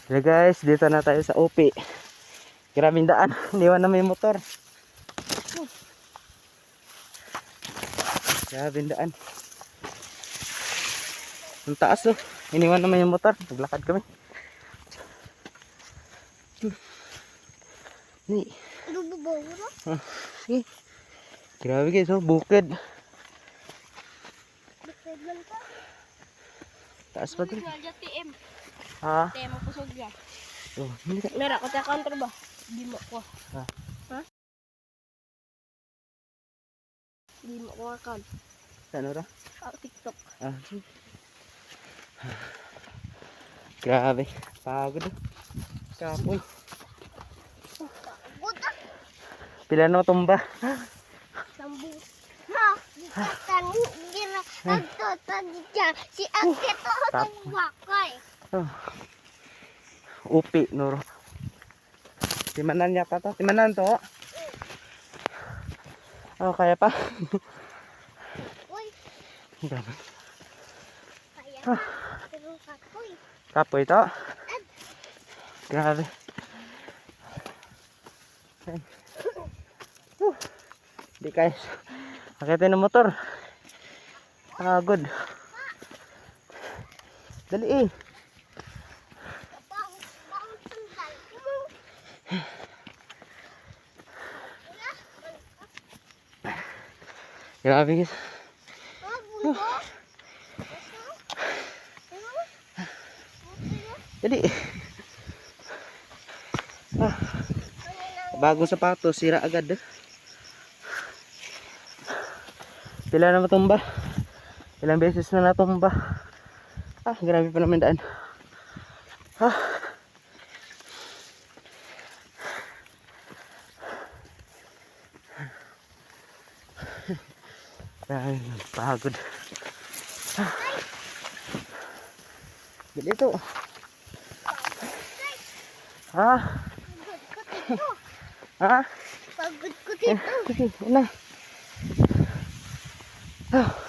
So guys, dito na tayo sa OP. Grabing daan. Iniwan na may motor. Grabing daan. Ang taas oh. Iniwan naman yung motor. Naglakad kami. Ni. Sige. Grabe guys oh. Bukid. Taas pa din. Ha? Tema pusog ya. Oh, hindi ka. Mera, ko ta counter ba? Di mo ko. Ha? Ha? Di mo ko account. Ano ra? TikTok. Ah, sige. Grabe. Pagod oh. Kapoy. Pila na tumba. Sambu. Ha, kan gira agto tadja si Ate to wakay. Oh. Upi nuro. Timanan yata to. Timanan to. Oh, kaya pa. Uy, Grabe. kaya. Pero kapoy. Kapoy to. Grabe. Di guys. Akitin ng motor. Pagod. Dali eh. Grabe guys. Dali. Ah. Bagong sapatos, sira agad. Pila na matumba. Ilang beses na natumba. Ah, grabe pa naman daan. Ah. Ay, pagod. Ah. Dito. Ha? Ha? Pagod ko dito. Sige, una. Ah.